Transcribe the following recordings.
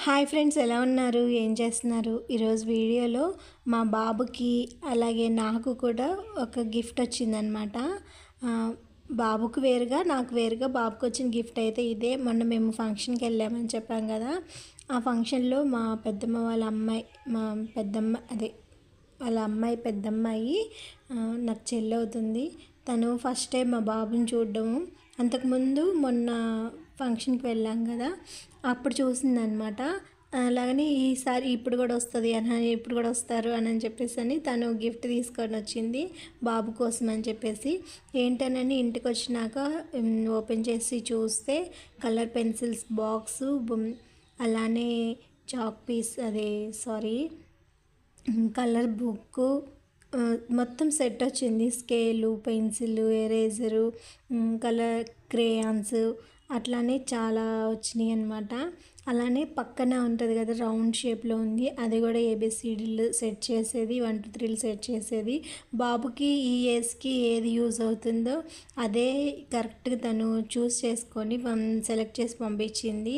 Hi friends, ఎలా ఉన్నారు? ఏం చేస్తున్నారు? ఈరోజు వీడియోలో మా బాబుకి అలాగే నాకు కూడా ఒక గిఫ్ట్ వచ్చిందనమాట. బాబుకు వేరుగా నాకు వేరుగా బాబుకి వచ్చిన గిఫ్ట్ అయితే ఇదే. మొన్న మేము ఫంక్షన్కి వెళ్ళామని చెప్పాం కదా. ఆ ఫంక్షన్లో మా పెద్దమ్మ వాళ్ళ అమ్మాయి, మా పెద్దమ్మ అదే వాళ్ళ అమ్మాయి పెద్దమ్మాయి నాకు చెల్లి అవుతుంది. తను ఫస్ట్ టైం మా బాబుని చూడడము. అంతకుముందు మొన్న ఫంక్షన్కి వెళ్ళాం కదా, అప్పుడు చూసిందనమాట. అలాగని ఈసారి ఇప్పుడు కూడా వస్తుంది అని, ఇప్పుడు కూడా వస్తారు అని చెప్పేసి అని తను గిఫ్ట్ తీసుకొని వచ్చింది బాబు కోసం అని చెప్పేసి. ఏంటనని ఇంటికి వచ్చినాక ఓపెన్ చేసి చూస్తే కలర్ పెన్సిల్స్ బాక్సు, అలానే చాక్ పీస్ కలర్ బుక్కు, మొత్తం సెట్ వచ్చింది. Scale, pencil, eraser, colour crayons, అట్లానే చాలా వచ్చినాయి అనమాట. అలానే పక్కన ఉంటుంది కదా, రౌండ్ షేప్లో ఉంది, అది కూడా ఏబిసిడీలు సెట్ చేసేది, 1 2 3 సెట్ చేసేది. బాబుకి ఈ ఏజ్కి ఏది యూజ్ అవుతుందో అదే కరెక్ట్గా తను చూస్ చేసుకొని సెలెక్ట్ చేసి పంపించింది.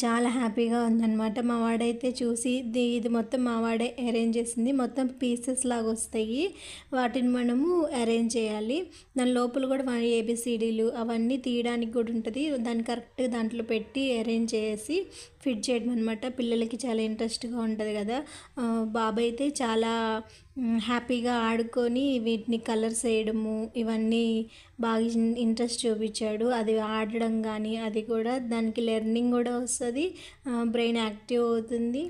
చాలా హ్యాపీగా ఉందన్నమాట. మా వాడైతే చూసి ఇది మొత్తం మా వాడే అరేంజ్ చేసింది. మొత్తం పీసెస్ లాగా వస్తాయి, వాటిని మనము అరేంజ్ చేయాలి. దాని లోపల కూడా ఏబిసిడీలు అవన్నీ తీయడానికి కూడా ఉంటుంది. దాన్ని కరెక్ట్గా దాంట్లో పెట్టి అరేంజ్ చేసి ఫిట్ చేయడం అనమాట. పిల్లలకి చాలా ఇంట్రెస్ట్గా ఉంటుంది కదా. బాబు అయితే చాలా హ్యాపీగా ఆడుకొని వీటిని కలర్స్ వేయడము ఇవన్నీ బాగా ఇంట్రెస్ట్ చూపించాడు. అది ఆడడం కానీ, అది కూడా దానికి లెర్నింగ్ కూడా వస్తుంది, బ్రెయిన్ యాక్టివ్ అవుతుంది.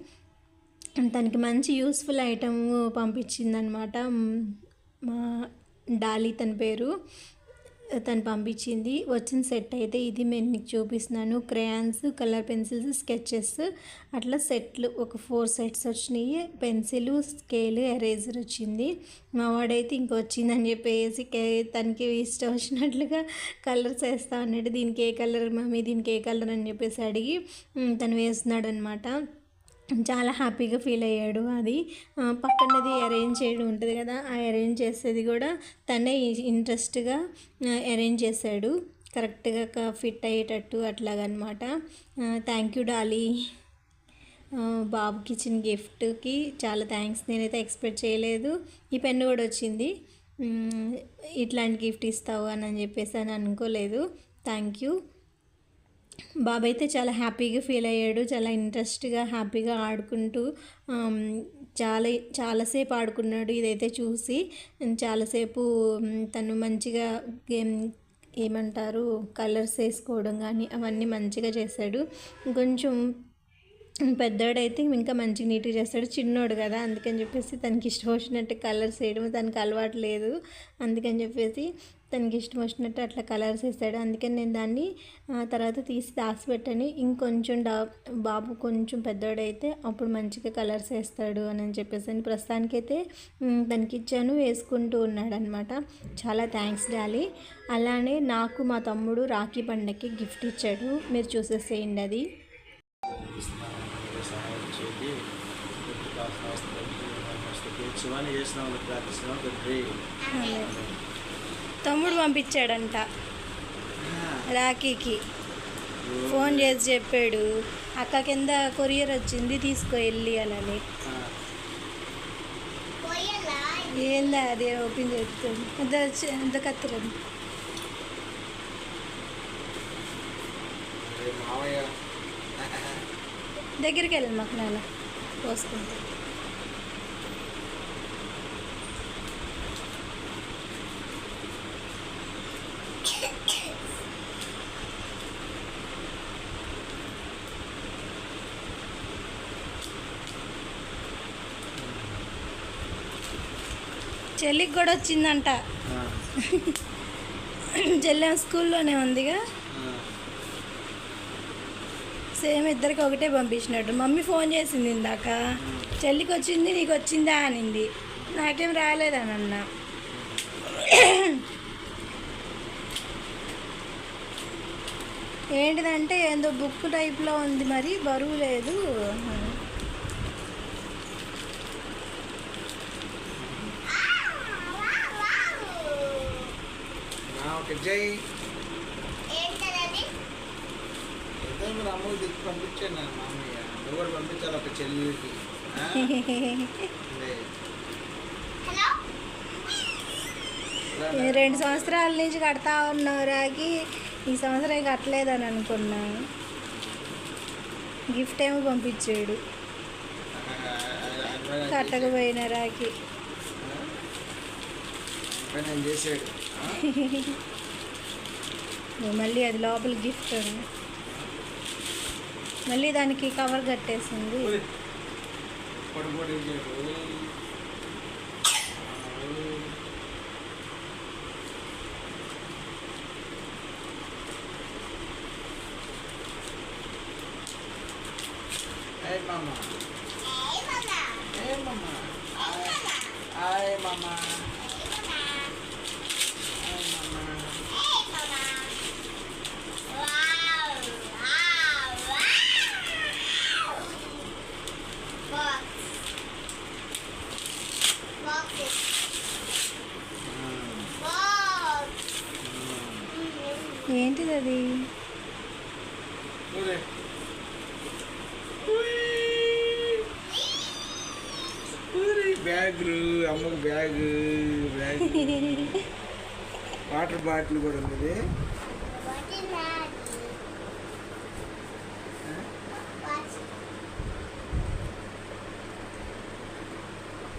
తనకి మంచి యూస్ఫుల్ ఐటమ్ పంపించిందనమాట. మా డాలీ తన పేరు, తను పంపించింది. వచ్చిన సెట్ అయితే ఇది నేను మీకు చూపిస్తున్నాను. క్రేయాన్స్, కలర్ పెన్సిల్స్, స్కెచెస్, అట్లా సెట్లు ఒక 4 సెట్స్ వచ్చినాయి. పెన్సిల్, స్కేల్, ఎరేజర్ వచ్చింది. మా వాడైతే ఇంక వచ్చిందని చెప్పేసి తనకి ఇష్టం వచ్చినట్లుగా కలర్స్ వేస్తా అన్నాడు. దీనికి ఏ కలర్ మమ్మీ, దీనికి ఏ కలర్ అని చెప్పేసి అడిగి తను వేస్తున్నాడు అనమాట. చాలా హ్యాపీగా ఫీల్ అయ్యాడు. అది పక్కనది అరేంజ్ చేయడం ఉంటుంది కదా, ఆ అరేంజ్ చేసేది కూడా తనే ఇంట్రెస్ట్గా అరేంజ్ చేశాడు, కరెక్ట్గా ఫిట్ అయ్యేటట్టు అట్లాగనమాట. Thank you Dolly. బాబుకి ఇచ్చిన గిఫ్ట్కి చాలా థ్యాంక్స్. నేనైతే ఎక్స్పెక్ట్ చేయలేదు. ఈ పెన్ను కూడా వచ్చింది. ఇట్లాంటి గిఫ్ట్ ఇస్తావు అని చెప్పేసి అని అనుకోలేదు. Thank you. బాబు అయితే చాలా హ్యాపీగా ఫీల్ అయ్యాడు. చాలా ఇంట్రెస్ట్గా హ్యాపీగా ఆడుకుంటూ చాలాసేపు ఆడుకున్నాడు. ఇదైతే చూసి చాలాసేపు తను మంచిగా ఏమంటారు కలర్స్ వేసుకోవడం కానీ అవన్నీ మంచిగా చేశాడు. కొంచెం పెద్దోడైతే ఇంకా మంచిగా నీట్గా చేస్తాడు. చిన్నోడు కదా, అందుకని చెప్పేసి తనకి ఇష్టం వచ్చినట్టు కలర్స్ వేయడం తనకు అలవాటు లేదు. అందుకని చెప్పేసి తనకి ఇష్టం వచ్చినట్టు అట్లా కలర్స్ వేస్తాడు. అందుకని నేను దాన్ని తర్వాత తీసి దాచిపెట్టని, ఇంకొంచెం బాబు కొంచెం పెద్దోడైతే అప్పుడు మంచిగా కలర్స్ వేస్తాడు అని చెప్పేసి ప్రస్తుతానికైతే తనకి ఇచ్చాను, వేసుకుంటూ ఉన్నాడు అనమాట. చాలా థ్యాంక్స్ డాలీ. అలానే నాకు మా తమ్ముడు రాఖీ పండగకి గిఫ్ట్ ఇచ్చాడు, మీరు చూసేసేయండి. అది తమ్ముడు పంపించాడంట రాఖీకి. ఫోన్ చేసి చెప్పాడు, అక్క కింద కొరియర్ వచ్చింది తీసుకో వెళ్ళి అని. ఏందా అది ఓపెన్ చేస్తుంది ఎంత కత్తిరది. దగ్గరికి వెళ్ళి మాకు నాన్న పోసుకుంటా. చెల్లికి కూడా వచ్చిందంట. చెల్లి స్కూల్లోనే ఉందిగా, సేమ్ ఇద్దరికి ఒకటే పంపించినట్టు. మమ్మీ ఫోన్ చేసింది ఇందాక, చెల్లికి వచ్చింది నీకు వచ్చిందా అనింది. నాకేం రాలేదని అన్నా. ఏంటిదంటే ఏందో బుక్ టైప్లో ఉంది, మరి బరువు లేదు. మరి అమ్మకి తెచ్చి పంపించాను నేను మామయ్య. నువ్వు కూడా పంపించాలి ఒక చెల్లికి. నేను 2 సంవత్సరాల నుంచి కడతా ఉన్నావు రాకి, ఈ సంవత్సరం కట్టలేదని అనుకున్నా. గిఫ్ట్ ఏమో పంపించాడు కట్టకపోయిన రాకి. నేను చేసాడు మళ్ళీ అది లోపల గిఫ్ట్ ఉంది, మళ్ళీ దానికి కవర్ కట్టేసింది. పొడి పొడి చేసాడు. Hey mama. Hey mama. Hey mama. Hi mama. Hey mama. Hey mama. Wow. Wow. Wow. Box. Boxes. Box. ఏంటిది అది? బ్యాగులు, అమ్మకి బ్యాగు, వాటర్ బాటిల్ కూడా ఉన్నది.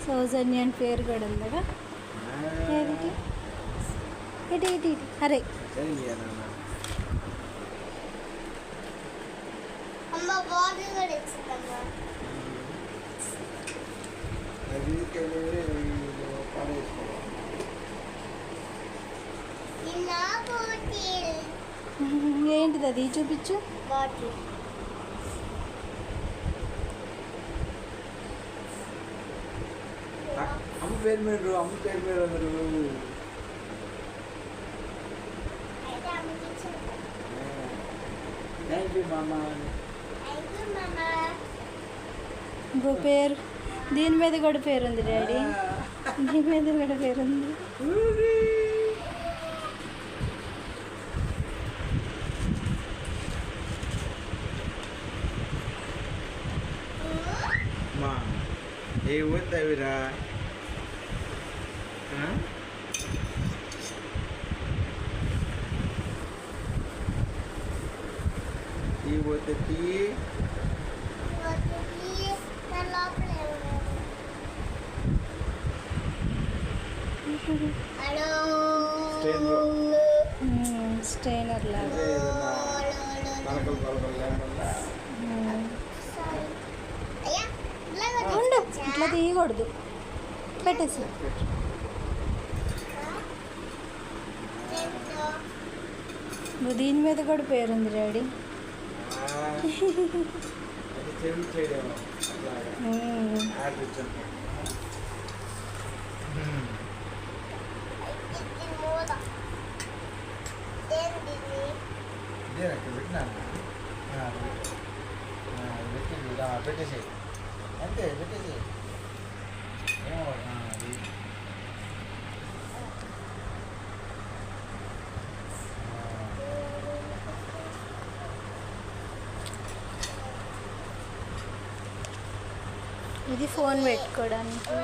సౌజన్య అని పేరు కూడా ఉందా? ఇటు ఇటు ఇటు అరే ఏంటిది అది? చూపించు. అమ్మ పేరు మీరు, అమ్మ పేరు మీరు అందరు. థ్యాంక్ యూ మామా. ఇంకో పేరు దీని మీద కూడా పేరు ఉంది డాడీ, దీని మీద కూడా పేరు ఉంది. మా ఏ ఊరుతావిరా? ఈ పోతుంది స్టైనర్ లాగా ఉండు, ఇట్లా తీయకూడదు, పెట్టేసి. దీని మీద కూడా పేరుంది డాడీ. పెట్టేసి అంతే, పెట్టేసి ఇది ఫోన్ పెట్టుకోవడానికి.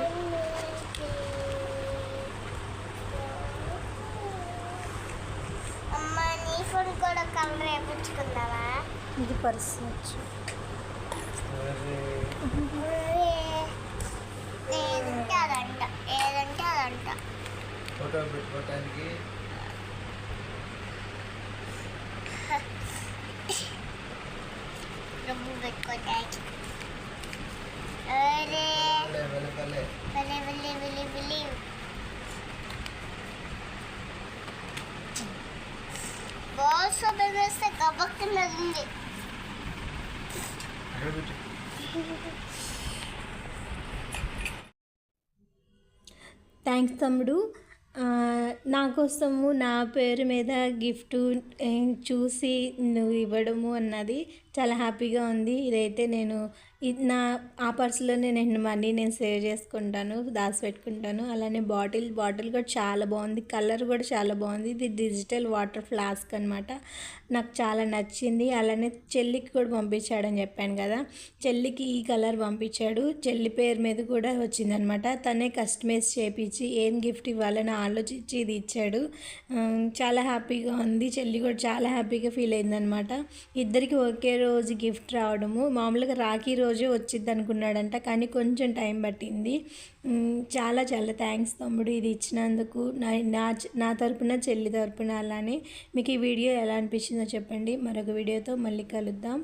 అమ్మా నీ ఫోన్ కూడా కలర్ వేయించుకుందావా? ఇది పర్స్ వచ్చు. ఏదంటే అదంట, ఏదంటే అదంట. ఫోటో పెట్టుకోవటానికి డబ్బు పెట్టుకోవటానికి. బాస్ వేస్తే కబక్కున్నది. థ్యాంక్స్ తమ్ముడు. నా కోసము నా పేరు మీద గిఫ్ట్ చూసి నువ్వు ఇవ్వడము అన్నది చాలా హ్యాపీగా ఉంది. ఇదైతే నేను నా ఆ పర్స్లోనే నేను మనీ నేను సేవ్ చేసుకుంటాను, దాచిపెట్టుకుంటాను. అలానే బాటిల్ కూడా చాలా బాగుంది, కలర్ కూడా చాలా బాగుంది. ఇది డిజిటల్ వాటర్ ఫ్లాస్క్ అనమాట. నాకు చాలా నచ్చింది. అలానే చెల్లికి కూడా పంపించాడని చెప్పాను కదా, చెల్లికి ఈ కలర్ పంపించాడు. చెల్లి పేరు మీద కూడా వచ్చిందనమాట. తనే కస్టమైజ్ చేయించి ఏం గిఫ్ట్ ఇవ్వాలని ఆలోచించి ఇది ఇచ్చాడు. చాలా హ్యాపీగా ఉంది. చెల్లి కూడా చాలా హ్యాపీగా ఫీల్ అయిందనమాట. ఇద్దరికి ఒకే రోజు గిఫ్ట్ రావడము. మామూలుగా రాఖీ రోజే వచ్చింది అనుకున్నాడంట, కానీ కొంచెం టైం పట్టింది. చాలా చాలా థ్యాంక్స్ తమ్ముడు ఇది ఇచ్చినందుకు, నా తరపున చెల్లి తరపున. అలానే మీకు ఈ వీడియో ఎలా అనిపించిందో చెప్పండి. మరొక వీడియోతో మళ్ళీ కలుద్దాం.